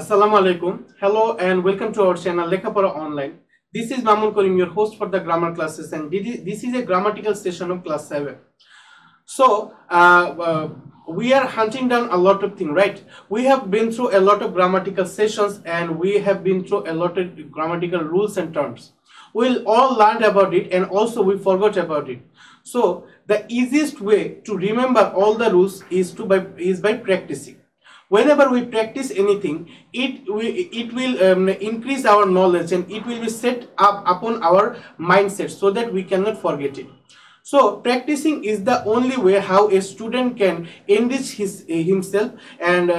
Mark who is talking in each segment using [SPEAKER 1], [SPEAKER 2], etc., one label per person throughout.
[SPEAKER 1] Assalamu alaikum. Hello and welcome to our channel Lekhapora Online. This is Mamun Karim, your host for the grammar classes, and this is a grammatical session of class 7. So we are hunting down a lot of things, right? We have been through a lot of grammatical sessions and we have been through a lot of grammatical rules and terms. We'll all learn about it and also we forgot about it. So the easiest way to remember all the rules is by practicing. Whenever we practice anything, it will increase our knowledge and it will be set up upon our mindset so that we cannot forget it. So practicing is the only way how a student can enrich himself and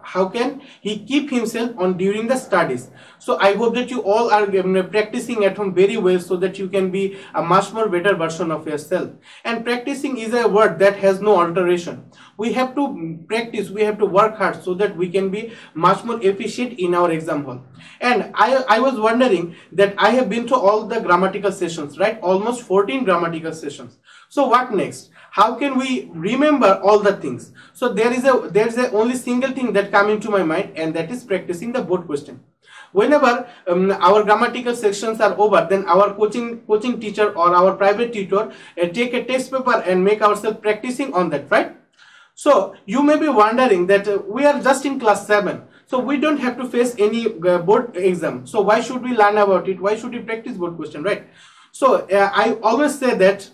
[SPEAKER 1] how can he keep himself on during the studies. So I hope that you all are practicing at home very well so that you can be a much more better version of yourself. And practicing is a word that has no alteration. We have to practice, we have to work hard so that we can be much more efficient in our exam hall. And I was wondering that I have been through all the grammatical sessions, right? Almost 14 grammatical sessions. So what next? How can we remember all the things? So there's a only single thing that come into my mind, and that is practicing the board question. Whenever our grammatical sections are over, then our coaching teacher or our private tutor take a test paper and make ourselves practicing on that, right? So you may be wondering that we are just in class 7, so we don't have to face any board exam. So why should we learn about it? Why should we practice board question, right? So I always say that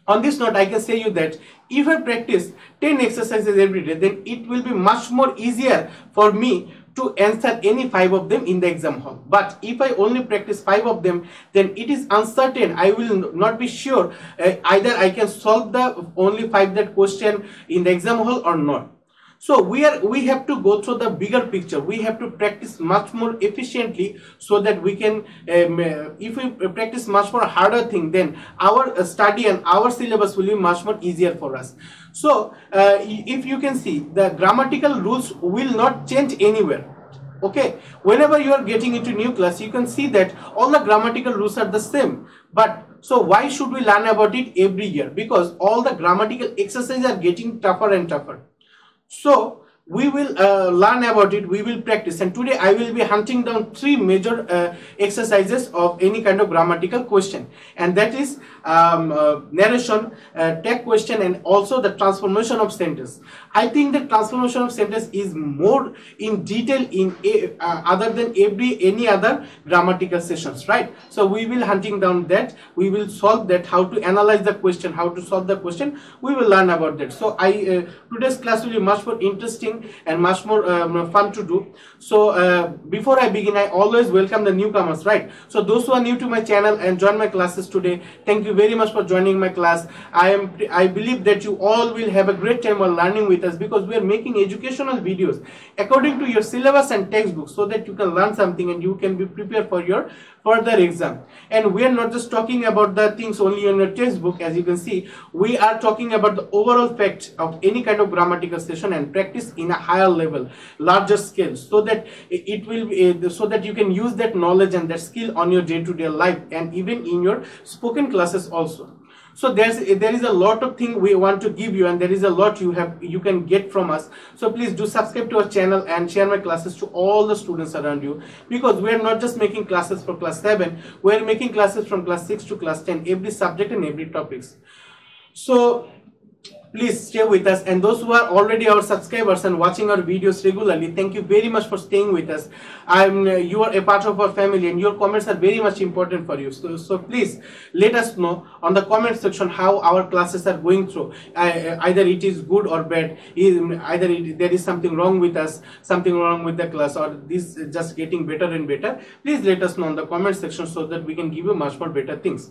[SPEAKER 1] on this note, I can say you that if I practice 10 exercises every day, then it will be much more easier for me to answer any 5 of them in the exam hall. But if I only practice 5 of them, then it is uncertain. I will not be sure either I can solve the only 5 that question in the exam hall or not. So we have to go through the bigger picture. We have to practice much more efficiently so that we can, if we practice much more harder thing, then our study and our syllabus will be much more easier for us. So if you can see, the grammatical rules will not change anywhere. Okay, whenever you are getting into new class, you can see that all the grammatical rules are the same. But so why should we learn about it every year? Because all the grammatical exercises are getting tougher and tougher. So we will learn about it, we will practice, and today I will be hunting down 3 major exercises of any kind of grammatical question, and that is narration, tag question, and also the transformation of sentence. I think the transformation of sentence is more in detail in other than any other grammatical sessions, right? So we will hunting down that, we will solve that, how to analyze the question, how to solve the question, we will learn about that. So today's class will be much more interesting and much more fun to do. So before I begin, I always welcome the newcomers, right? So those who are new to my channel and join my classes today, thank you very much for joining my class. I believe that you all will have a great time while learning with us, because we are making educational videos according to your syllabus and textbooks so that you can learn something and you can be prepared for your further exam. And we are not just talking about the things only in your textbook. As you can see, we are talking about the overall fact of any kind of grammatical session and practice in a higher level, larger scale, so that it will be, so that you can use that knowledge and that skill on your day-to-day life and even in your spoken classes also. So there is a lot of thing we want to give you, and there is a lot you can get from us. So please do subscribe to our channel and share my classes to all the students around you, because we are not just making classes for class 7, we are making classes from class 6 to class 10, every subject and every topics. So please stay with us, and those who are already our subscribers and watching our videos regularly, thank you very much for staying with us. You are a part of our family, and your comments are very much important for you. So please let us know on the comment section how our classes are going through. Either it is good or bad, either there is something wrong with us, something wrong with the class, or this is just getting better and better. Please let us know on the comment section so that we can give you much more better things.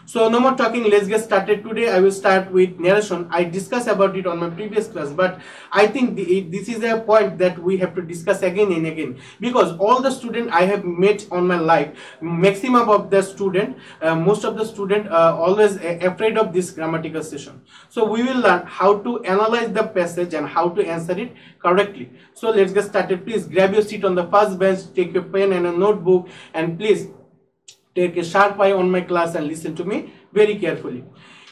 [SPEAKER 1] So no more talking, let's get started. Today I will start with narration. I discussed about it on my previous class, but I think this is a point that we have to discuss again and again, because all the students I have met on my life, maximum of the student, most of the student always afraid of this grammatical session. So we will learn how to analyze the passage and how to answer it correctly. So let's get started. Please grab your seat on the first bench, take your pen and a notebook, and please take a sharp eye on my class and listen to me very carefully.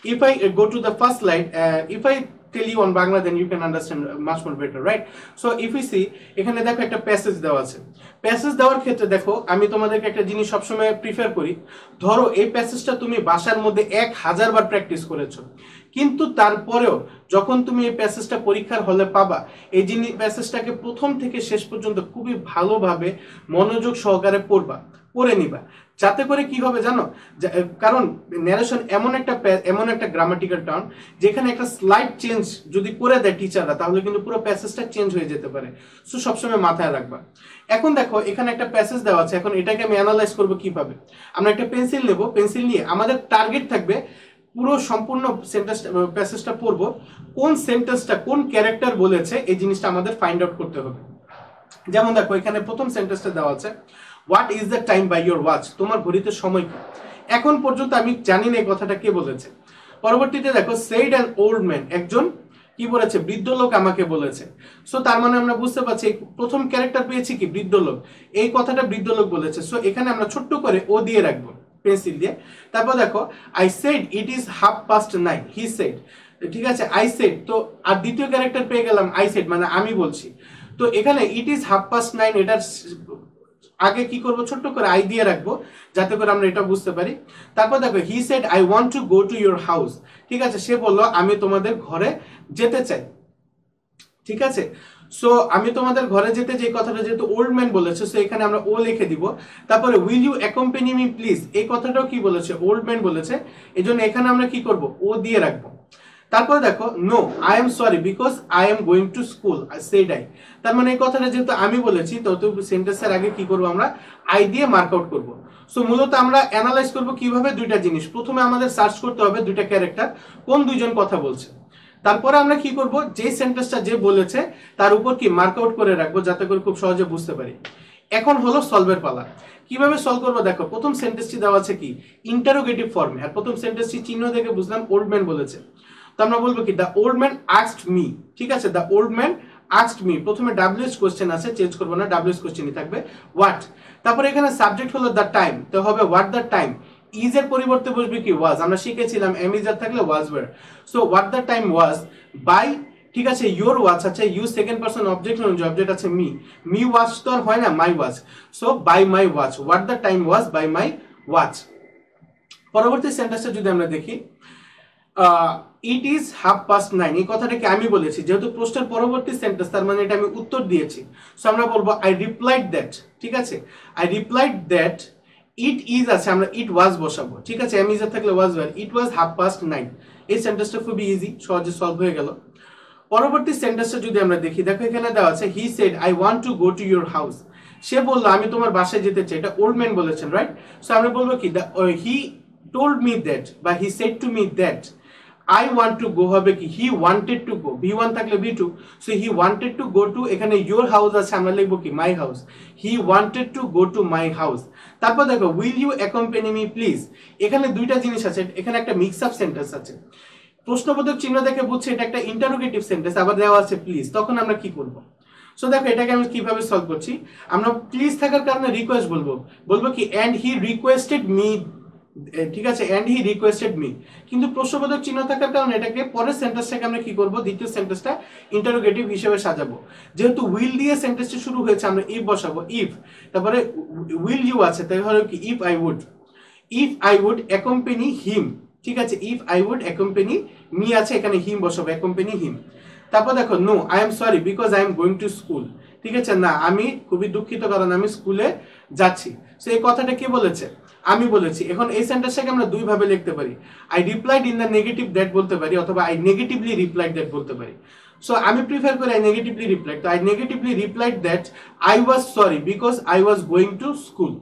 [SPEAKER 1] If I go to the first slide, if I tell you on Bangla, then you can understand much more better, right? So if we see এখানে দেখো একটা passage দেওয়া আছে, passage দেওয়ার ক্ষেত্রে দেখো আমি তোমাদেরকে একটা জিনিস সবসময় প্রিফার করি, ধরো এই প্যাসেজটা তুমি বাসার মধ্যে 1000 বার প্র্যাকটিস করেছো, কিন্তু তারপরেও যখন তুমি এই প্যাসেজটা পরীক্ষার হলে পাবা, এই জিনিস প্যাসেজটাকে প্রথম থেকে শেষ পর্যন্ত খুবই ভালোভাবে মনোযোগ সহকারে পড়ে নিবা, যাতে করে কি হবে জানো, কারণ ন্যারেশন এমন একটা গ্রামাটিক্যাল টার্ম যেখানে একটা স্লাইড চেঞ্জ যদি করে দেয় টিচাররা, তাহলে কিন্তু পুরো প্যাসেজটা চেঞ্জ হয়ে যেতে পারে। সো সবসময় মাথায় রাখবা। এখন দেখো এখানে একটা প্যাসেজ দেওয়া আছে, এখন এটাকে আমি অ্যানালাইজ করবো কিভাবে। আমরা একটা পেন্সিল নেব, পেন্সিল নিয়ে আমাদের টার্গেট থাকবে পুরো সম্পূর্ণ সেন্টেন্স প্যাসেজটা পড়বো, কোন সেন্টেন্সটা কোন ক্যারেক্টার বলেছে এই জিনিসটা আমাদের ফাইন্ড আউট করতে হবে। যেমন দেখো এখানে প্রথম সেন্টেন্সটা দেওয়া আছে, what is the time by your watch, তোমার ঘড়িতে সময় কি। এখন পর্যন্ত আমি জানি না এই কথাটা কে বলেছে। পরবর্তীতে দেখো সেইড অ্যান ওল্ড ম্যান, একজন কি বলেছে, বৃদ্ধ লোক আমাকে বলেছে। সো তার মানে আমরা বুঝতে পারছি প্রথম ক্যারেক্টার পেয়েছি কি, বৃদ্ধ লোক, এই কথাটা বৃদ্ধ লোক বলেছে। সো এখানে আমরা ছোট্ট করে ও দিয়ে রাখবো পেন্সিল দিয়ে। তারপর দেখো I said it is 9:30, he said, ঠিক আছে, আই সেড, তো আর দ্বিতীয় ক্যারেক্টার পেয়ে গেলাম আই সেড, মানে আমি বলছি। তো এখানে ইট ইজ 9:30, এটার আগে কি করব, ছোট্ট করে আই দিয়ে রাখবো, যাতে করে আমরা এটা বুঝতে পারি। তারপর দেখো হি said I want to go to your house, ঠিক আছে, সে বললো আমি তোমাদের ঘরে যেতে চাই, ঠিক আছে। সো আমি তোমাদের ঘরে যেতে, যে কথাটা যেহেতু ওল্ড ম্যান বলেছে, সো এখানে আমরা ও লিখে দিব। তারপরে will you accompany me please, এই কথাটাও কি বলেছে, ওল্ড ম্যান বলেছে, এই জন্য এখানে আমরা কি করব, ও দিয়ে রাখবো। তারপরে দেখো no I am sorry because I am going to school, said I, তার মানে এই কথাটা যেহেতু আমি বলেছি, তো সেন্টেন্সের আগে কি করব, আমরা আই দিয়ে মার্ক আউট করব। সো মূলত আমরা অ্যানালাইজ করব কিভাবে, দুইটা জিনিস, প্রথমে আমাদের সার্চ করতে হবে দুইটা ক্যারেক্টার কোন দুইজন কথা বলছে, তারপরে আমরা কি করব, যে সেন্টেন্সটা যে বলেছে তার উপর কি মার্ক আউট করে রাখবো, যাতে করে খুব সহজে বুঝতে পারি। এখন হলো সলভের পালা। কিভাবে সলভ করবো, দেখো প্রথম সেন্টেন্সটি দেওয়া আছে কি ইন্টারোগেটিভ ফর্মে, আর প্রথম সেন্টেন্সটি চিহ্ন দেখে বুঝলাম ওল্ড ম্যান বলেছে, তো আমরা বলবো কি the old man asked me, ঠিক আছে, the old man asked me, প্রথমে ডাব্লিউএস কোশ্চেন আছে, চেঞ্জ করবো না, ডাব্লিউএস কোশ্চেনই থাকবে, হোয়াট। তারপরে এখানে সাবজেক্ট হলো দ্য টাইম, তো হবে হোয়াট দ্য টাইম, ইজ এর পরিবর্তে বসবে কি ওয়াজ, আমরা শিখেছিলাম এম ইজ আর থাকলে was were. So what the time was by, ঠিক আছে, ইউর ওয়াচ আছে, ইউ সেকেন্ড পারসন অবজেক্ট অনুযায়ী, অবজেক্ট আছে মি ওয়াচ তো আর হয় না, my watch, so by my watch, what the time was by my watch. পরবর্তী সেন্টেন্সটা যদি আমরা দেখি, ইট ইজ 9:30, এই কথাটাকে আমি বলেছি, যেহেতু প্রশ্নের পরবর্তী সেন্টেন্স, তার মানে এটা আমি উত্তর দিয়েছি। সো আমরা বলবো আই রিপ্লাইড দ্যাট, ঠিক আছে, I replied that it is আছে, আমরা ইট ওয়াজ বসাবো, ঠিক আছে, এম ইজ এর থাকলে ওয়াজ ওয়্যার, ইট ওয়াজ 9:30। এই সেন্টেন্সটা খুবই ইজি, সহজে সলভ হয়ে গেল। পরবর্তী সেন্টেন্সটা যদি আমরা দেখি, দেখো এখানে দেওয়া আছে he said I want to go to your house, সে বললো আমি তোমার বাসায় যেতে চাই, এটা ওল্ড ম্যান বলেছেন, রাইট। সো আমরা বলবো কি হি টোল্ড মি দ্যাট, বা he said to me that I want to go হবে কি, he wanted to go, V1 থাকলে V2, so he wanted to go to, এখানে your house আছে, আমরা লিখবো কি my house, he wanted to go to my house। তারপর দেখো will you accompany me please, এখানে দুইটা জিনিস আছে, এখানে একটা মিক্স আপ সেন্টেন্স আছে, প্রশ্নবোধক চিহ্ন দেখে বুঝছে এটা একটা ইন্টারোগেটিভ সেন্টেন্স, আবার দেওয়া আছে প্লিজ, তখন আমরা কি করব। সো দেখো এটাকে আমি কিভাবে সলভ করছি, আমরা প্লিজ থাকার কারণে রিকোয়েস্ট বলবো কি and he requested me, ঠিক আছে, and he requested me, কিন্তু প্রশ্নবোধক চিহ্ন থাকার কারণে এটাকে পরের সেন্টেন্সটাকে আমরা কি করব, দ্বিতীয় সেন্টেন্সটা ইন্টারোগেটিভ হিসেবে সাজাবো। যেহেতু উইল দিয়ে সেন্টেন্সটা শুরু হয়েছে, আমরা ইফ বসাবো, ইফ, তারপরে উইল ইউ আছে, তাই হলো কি if I would accompany him, ঠিক আছে, if I would accompany me আছে, এখানে হিম বসাবো, অ্যাকম্পানি হিম। তারপর দেখো no I am sorry because I am going to school, ঠিক আছে, না আমি খুবই দুঃখিত কারণ আমি স্কুলে যাচ্ছি। সো এই কথাটা কে বলেছে, আমি বলেছি। এখন এই সেন্টেন্সটাকে আমরা দুই ভাবে লিখতে পারি, I replied in the negative that বলতে পারি, অথবা আই নেগেটিভলি রিপ্লাইড দ্যাট বলতে পারি। সো আমি প্রিফার করি আই নেগেটিভলি রিপ্লাইড, তো I negatively replied that I was sorry because I was going to school.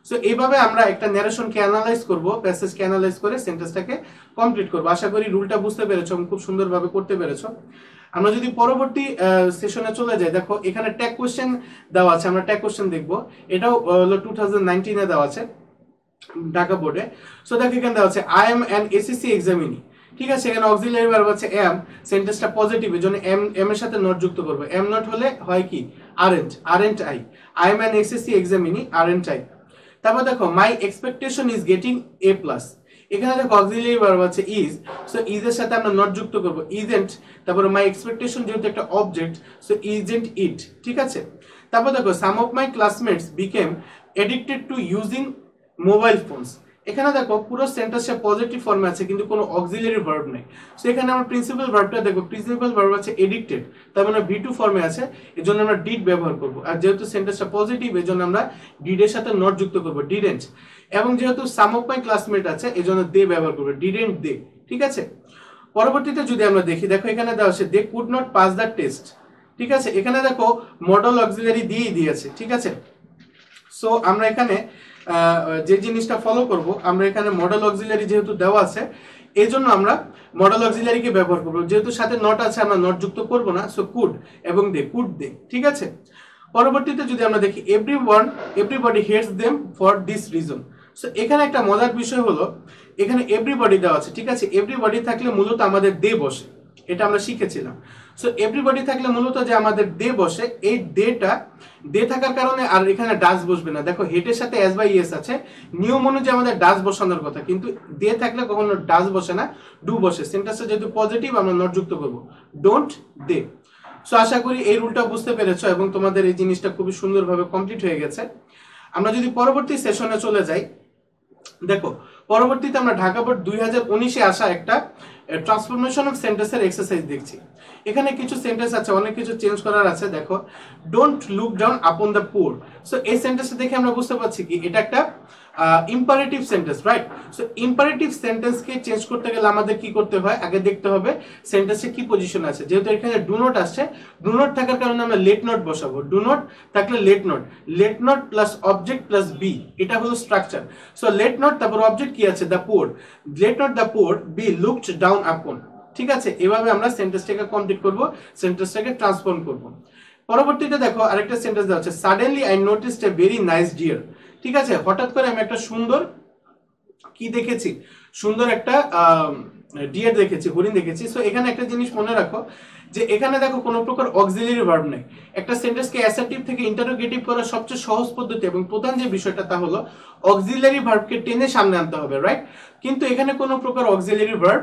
[SPEAKER 1] So এইভাবে আমরা একটা ন্যারেশনকে অ্যানালাইজ করব, প্যাসেজকে অ্যানালাইজ করে সেন্টেন্সটাকে কমপ্লিট করব। আশা করি রুলটা বুঝতে পেরেছো, খুব সুন্দরভাবে করতে পেরেছো। আমরা যদি পরবর্তী সেশনে চলে যাই, দেখো এখানে ট্যাগ কোশ্চেন দেওয়া আছে, আমরা ট্যাগ কোশ্চেন দেখবো, এটাও হলো 2019 এ দেওয়া আছে ঢাকা বোর্ডে। সো দেখো এখানে দেওয়া আছে I am an SSC examinee, ঠিক আছে, এখানে অক্সিলারি ভার্ব আছে এম, সেন্টেন্সটা পজিটিভ, এর জন্য এম এর সাথে নট যুক্ত করব, এম নট হলে হয় কি aren't I am an SSC examinee aren't I. তারপর দেখো my expectation is getting A+, এখানে দেখো অক্সিলারি ভার্ব আছে ইজ, সো ইজ এর সাথে আমরা নট যুক্ত করব, ইজেন্ট, তারপরে মাই এক্সপেকটেশন যেহেতু একটা অবজেক্ট, সো ইজেন্ট ইট, ঠিক আছে। তারপর দেখো some of my classmates became addicted to using mobile phones. এখানে দেখো পুরো সেন্টেন্সটা পজিটিভ ফর্মে আছে কিন্তু কোনো অক্সিলারি ভার্ব নেই। সো এখানে আমরা প্রিন্সিপাল ভার্বটা দেখো, প্রিন্সিপাল ভার্ব আছে এডিক্টেড, তার মানে ভি2 ফর্মে আছে, এজন্য আমরা ডিড ব্যবহার করব। আর যেহেতু সেন্টেন্সটা পজিটিভ এজন্য আমরা ডিড এর সাথে নট যুক্ত করব, ডিডেন্ট। এবং যেহেতু সাম অফ মাই ক্লাসমেট আছে এজন্য দে ব্যবহার করব, ডিডেন্ট দে, ঠিক আছে। পরবর্তীতে যদি আমরা দেখি, দেখো এখানে দেওয়া আছে they could not pass the test, ঠিক আছে। এখানে দেখো মডেল অক্সিলারি দিয়েই দিয়েছে, ঠিক আছে। সো আমরা এখানে যে জিনিসটা ফলো করব, আমরা এখানে মডেল অক্সিলারি যেহেতু দেওয়া আছে এই জন্য আমরা মডেল অক্সিলারিকে ব্যবহার করব, যেহেতু সাথে নট আছে আমরা নট যুক্ত করব না, সো কুড এবং দে, কুড দে, ঠিক আছে। পরবর্তীতে যদি আমরা দেখি everybody hates them for this reason. So এখানে একটা মজার বিষয় হলো এখানে এভরিবডি দেওয়া আছে, ঠিক আছে। এভরিবডি থাকলে মূলত আমাদের দে বসে, এটা আমরা শিখেছিলাম। সো এভরিবডি থাকলে মূলত যে আমাদের দে বসে, এই দেটা দে থাকার কারণে আর এখানে ডাজ বসবে না। দেখো হেটের সাথে এস বাই এস আছে, নিয়ম অনুযায়ী আমাদের ডাজ বসানোর কথা, কিন্তু দে থাকলে কখনো ডাজ বসে না, ডু বসে। সেন্টেন্সটা যেহেতু পজিটিভ আমরা নট যুক্ত করব, ডোন্ট দে। সো আশা করি এই রুলটা বুঝতে পেরেছো এবং তোমাদের এই জিনিসটা খুবই সুন্দরভাবে কমপ্লিট হয়ে গেছে। আমরা যদি পরবর্তী সেশনে চলে যাই, দেখো পরবর্তীতে আমরা ঢাকা বোর্ড 2019-এ আসা একটা ট্রান্সফরমেশন অফ সেন্টেন্সের এক্সারসাইজ দেখছি। এখানে কিছু সেন্টেন্স আছে, অনেক কিছু চেঞ্জ করার আছে। দেখো don't look down upon the poor. So এই সেন্টেন্সটা দেখে আমরা বুঝতে পারছি কি এটা একটা imperative sentence, right. So imperative সেন্টেন্সকে চেঞ্জ করতে গেলে আমাদের কি করতে হয়, আগে দেখতে হবে সেন্টেন্সে কি পজিশন আছে। যেহেতু এখানে ডু নট আসছে, ডু নট থাকার কারণে আমরা লেট নট বসাবো, ডু নট থাকলে let not plus object plus be, এটা হলো স্ট্রাকচার। সো লেট নট, তারপর অবজেক্ট কি আছে, the poor, let not the poor be looked down upon, ঠিক আছে। এভাবে আমরা সেন্টেন্সটাকে কমপ্লিট করব, সেন্টেন্সটাকে ট্রান্সফর্ম করব। পরবর্তীতে দেখো আরেকটা সেন্টেন্স দেওয়া আছে, suddenly I noticed a very nice deer, ঠিক আছে। হঠাৎ করে আমি একটা সুন্দর কি দেখেছি, সুন্দর একটা ডিয়ার দেখেছি, হরিণ দেখেছি। সো এখানে একটা জিনিস মনে রাখো যে এখানে দেখো কোনো প্রকার অক্সিলারি ভার্ব নেই। একটা সেন্টেন্সকে অ্যাসার্টিভ থেকে ইন্টারোগেটিভ করার সবচেয়ে সহজ পদ্ধতি এবং প্রধান যে বিষয়টা তা হলো অক্সিলারি ভার্বকে টেনে সামনে আনতে হবে, রাইট। কিন্তু এখানে কোনো প্রকার অক্সিলারি ভার্ব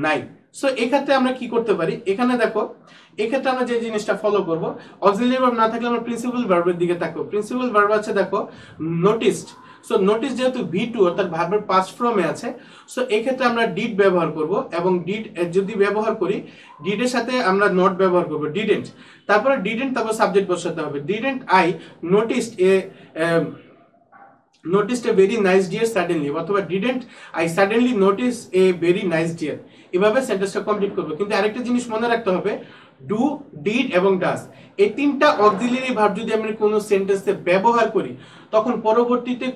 [SPEAKER 1] নাই। সো এক্ষেত্রে আমরা কি করতে পারি, এখানে দেখো এক্ষেত্রে আমরা যে জিনিসটা ফলো করব, অক্সিলারি ভার্ব না থাকলে আমরা প্রিন্সিপাল ভার্বের দিকে তাকাবো। প্রিন্সিপাল ভার্ব আছে দেখো নোটিসড। সো নোটিস যেহেতু ভি2 অর্থাৎ ভার্বের পাস্ট ফর্মে আছে, সো এই ক্ষেত্রে আমরা ডিড ব্যবহার করব এবং ডিড যদি ব্যবহার করি ডিডের সাথে আমরা নট ব্যবহার করব, ডিডেন্ট। তারপরে ডিডেন্ট, তারপর সাবজেক্ট বসাতে হবে। Didn't I noticed a very nice deer suddenly, অথবা didn't I suddenly notice a very nice deer. এভাবে সেন্টেন্সটা কমপ্লিট করব। কিন্তু আরেকটা জিনিস মনে রাখতে হবে, ডু, ডিড এবং ডাজ, এই তিনটা অক্সিলারি ভার্ব যদি আমরা কোনো সেন্টেন্সে ব্যবহার করি তখন পরবর্তীতে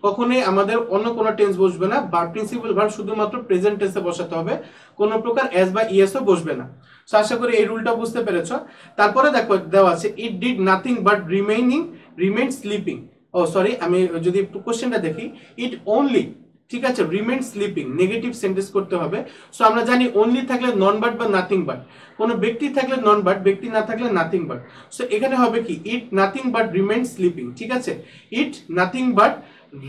[SPEAKER 1] কখনোই আমাদের অন্য কোনো টেন্স বসবে না, বা প্রিন্সিপাল ভার্ব শুধুমাত্র প্রেজেন্ট টেন্সে বসাতে হবে, কোনো প্রকার এস বা ইএসও বসবে না। সো আশা করি এই রুলটা বুঝতে পেরেছো। তারপরে দেখো দেওয়া আছে it did nothing but remain sleeping. Oh sorry, আমি যদি কোশ্চেনটা দেখি, ইট অনলি, ঠিক আছে, রিমেইন স্লিপিং, নেগেটিভ সেন্টেন্স করতে হবে। সো আমরা জানি অনলি থাকলে নন বাট বা নাথিং বাট, কোনো ব্যক্তি থাকলে নন বাট, ব্যক্তি না থাকলে নাথিং বাট। সো এখানে হবে কি it nothing but remain sleeping, ঠিক আছে, it nothing but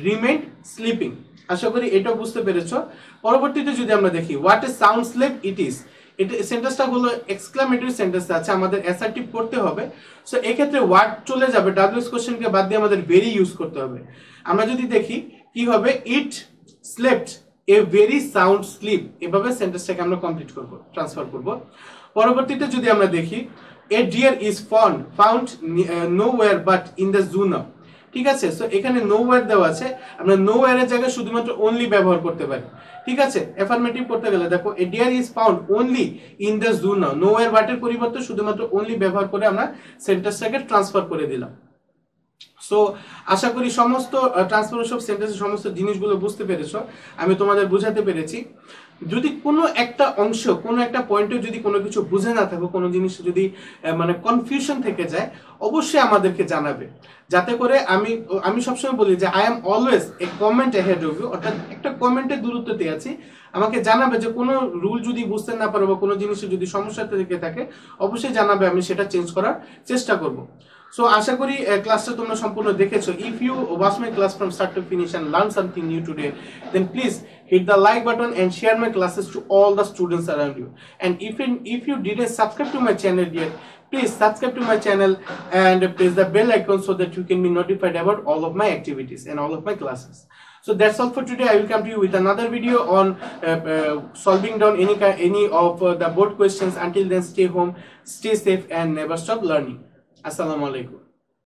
[SPEAKER 1] remain sleeping. আশা করি এটাও বুঝতে পেরেছো। পরবর্তীতে যদি আমরা দেখি what a sound sleep it is, এটা সেন্টেন্সটা হলো এক্সক্লামেটরি সেন্টেন্স আছে, আমাদের অ্যাসার্টিভ করতে হবে। সো এক্ষেত্রে ওয়ার্ড চলে যাবে, ডাব্লিউএস কোশ্চেনকে বাদ দিয়ে আমাদের ভেরি ইউজ করতে হবে। আমরা যদি দেখি কি হবে, it slept a very sound sleep, এভাবে সেন্টেন্সটাকে আমরা কমপ্লিট করব, ট্রান্সফার করব। পরবর্তীতে যদি আমরা দেখি a deer is found nowhere but in the zoo now, ঠিক আছে। সো এখানে নোওয়্যার দেওয়া আছে, আমরা নোওয়্যারের জায়গায় শুধুমাত্র অনলি ব্যবহার করতে পারি, ঠিক আছে। অ্যাফার্মেটিভ করতে গেলে দেখো a deer is found only in the zoo now, nowhere বাটের পরিবর্তে শুধুমাত্র অনলি ব্যবহার করে আমরা সেন্টেন্সটাকে ট্রান্সফার করে দিলাম। সো আশা করি সমস্ত ট্রান্সফরমেশন অফ সেন্টেন্সের সমস্ত জিনিসগুলো বুঝতে পেরেছো, আমি তোমাদের বোঝাতে পেরেছি। যদি কোনো একটা অংশ, কোনো একটা পয়েন্টে যদি কোনো কিছু বুঝে না থাকো, কোনো জিনিস যদি মানে কনফিউশন থেকে যায়, অবশ্যই আমাদেরকে জানাবে, যাতে করে আমি সবসময় বলি যে I am always a comment ahead of you, অর্থাৎ একটা কমেন্টের দূরত্বতে আছি। আমাকে জানাবে যে কোনো রুল যদি বুঝতে না পারো বা কোনো জিনিসে যদি সমস্যা থেকে থাকে, অবশ্যই জানাবে, আমি সেটা চেঞ্জ করার চেষ্টা করব। So আশা করি ক্লাসটা তোমরা সম্পূর্ণ দেখেছো. If you watch my class from start to finish and learn something new today, then please hit the like button and share my classes to all the students around you. And if you didn't subscribe to my channel yet, please subscribe to my channel and press the bell icon so that you can be notified about all of my activities and all of my classes. So that's all for today. I will come to you with another video on solving down any of the board questions. Until then, stay home, stay safe, and never stop learning. Assalamu alaikum.